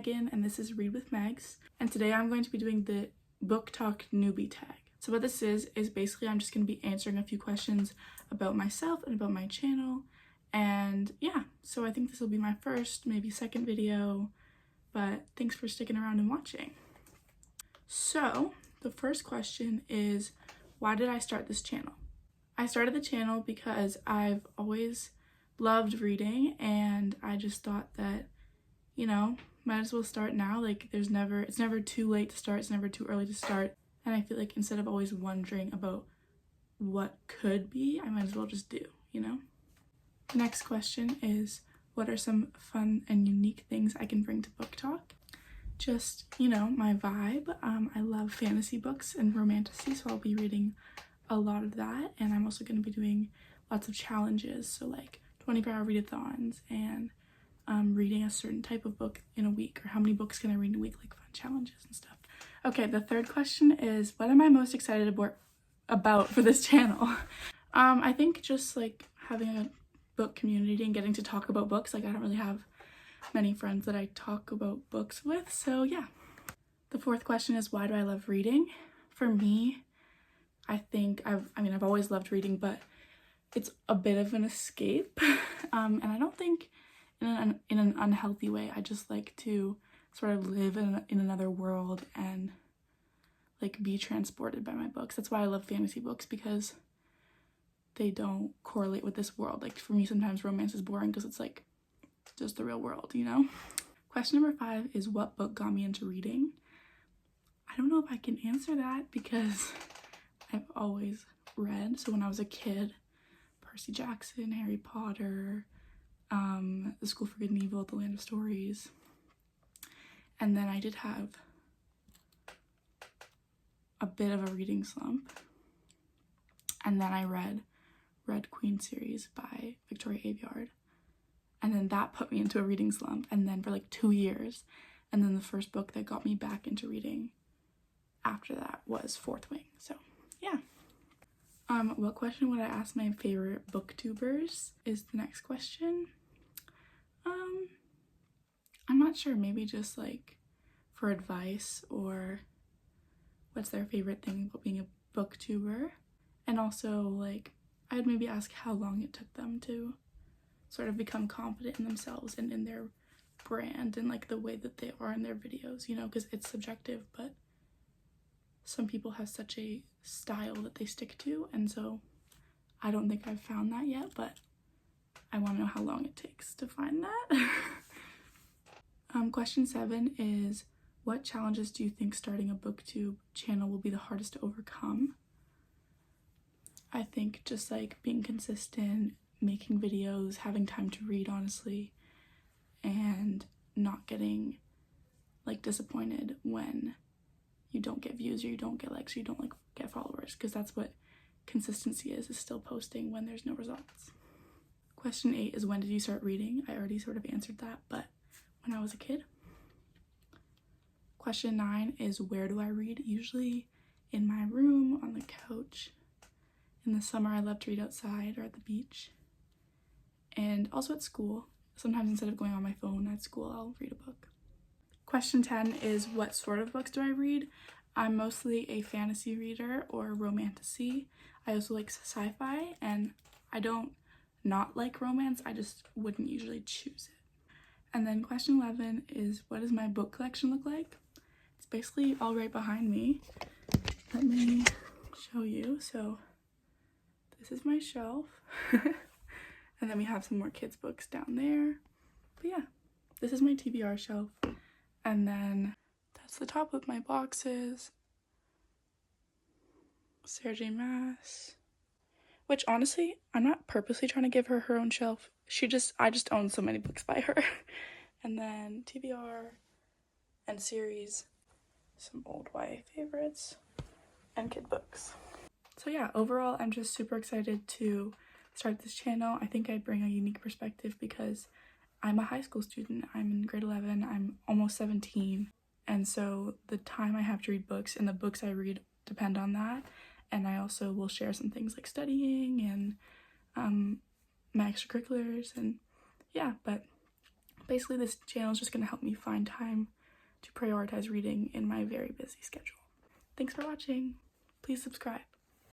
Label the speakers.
Speaker 1: Megan and this is Read with Megs, and today I'm going to be doing the Booktube Newbie Tag. So what this is basically I'm just going to be answering a few questions about myself and about my channel, and yeah, so I think this will be my first, maybe second video, but thanks for sticking around and watching. So the first question is, why did I start this channel? I started the channel because I've always loved reading, and I just thought that, you know, might as well start now. Like it's never too late to start, it's never too early to start. And I feel like instead of always wondering about what could be, I might as well just do, you know? The next question is, what are some fun and unique things I can bring to book talk? Just, you know, my vibe. I love fantasy books and romantasy, so I'll be reading a lot of that. And I'm also going to be doing lots of challenges, so like 24-hour readathons and reading a certain type of book in a week, or how many books can I read in a week, like fun challenges and stuff. Okay, the third question is, what am I most excited about for this channel? I think just like having a book community and getting to talk about books. Like I don't really have many friends that I talk about books with, so yeah. The fourth question is, why do I love reading? For me, I think I've always loved reading, but it's a bit of an escape, and I don't think in an unhealthy way. I just like to sort of live in another world and like be transported by my books. That's why I love fantasy books, because they don't correlate with this world. Like for me, sometimes romance is boring because it's like just the real world, you know? Question number 5 is, what book got me into reading? I don't know if I can answer that because I've always read. So when I was a kid, Percy Jackson, Harry Potter, The School for Good and Evil, The Land of Stories. And then I did have a bit of a reading slump. And then I read Red Queen series by Victoria Aveyard. And then that put me into a reading slump. And then for like 2 years. And then the first book that got me back into reading after that was Fourth Wing. So yeah. What question would I ask my favorite booktubers is the next question. I'm not sure, maybe just like for advice, or what's their favorite thing about being a booktuber. And also like I'd maybe ask how long it took them to sort of become confident in themselves and in their brand and like the way that they are in their videos, you know, because it's subjective, but some people have such a style that they stick to, and so I don't think I've found that yet, but I want to know how long it takes to find that. Question 7 is, what challenges do you think starting a booktube channel will be the hardest to overcome? I think just like being consistent, making videos, having time to read, honestly, and not getting like disappointed when you don't get views or you don't get likes or you don't like get followers, because that's what consistency is still posting when there's no results. Question 8 is, when did you start reading? I already sort of answered that, but when I was a kid. Question 9 is, where do I read? Usually in my room, on the couch. In the summer I love to read outside or at the beach, and also at school. Sometimes instead of going on my phone at school, I'll read a book. Question 10 is, what sort of books do I read? I'm mostly a fantasy reader or romantasy. I also like sci-fi, and I don't not like romance, I just wouldn't usually choose it. And then question 11 is, what does my book collection look like? It's basically all right behind me. Let me show you. So this is my shelf. And then we have some more kids books down there. But yeah, this is my TBR shelf. And then that's the top of my boxes. Sarah J. Maas. Which honestly, I'm not purposely trying to give her her own shelf. I just own so many books by her. And then TBR and series, some old YA favorites, and kid books. So yeah, overall, I'm just super excited to start this channel. I think I bring a unique perspective because I'm a high school student. I'm in grade 11. I'm almost 17. And so the time I have to read books and the books I read depend on that. And I also will share some things like studying and my extracurriculars, and yeah, but Basically, this channel is just going to help me find time to prioritize reading in my very busy schedule. Thanks for watching. Please subscribe.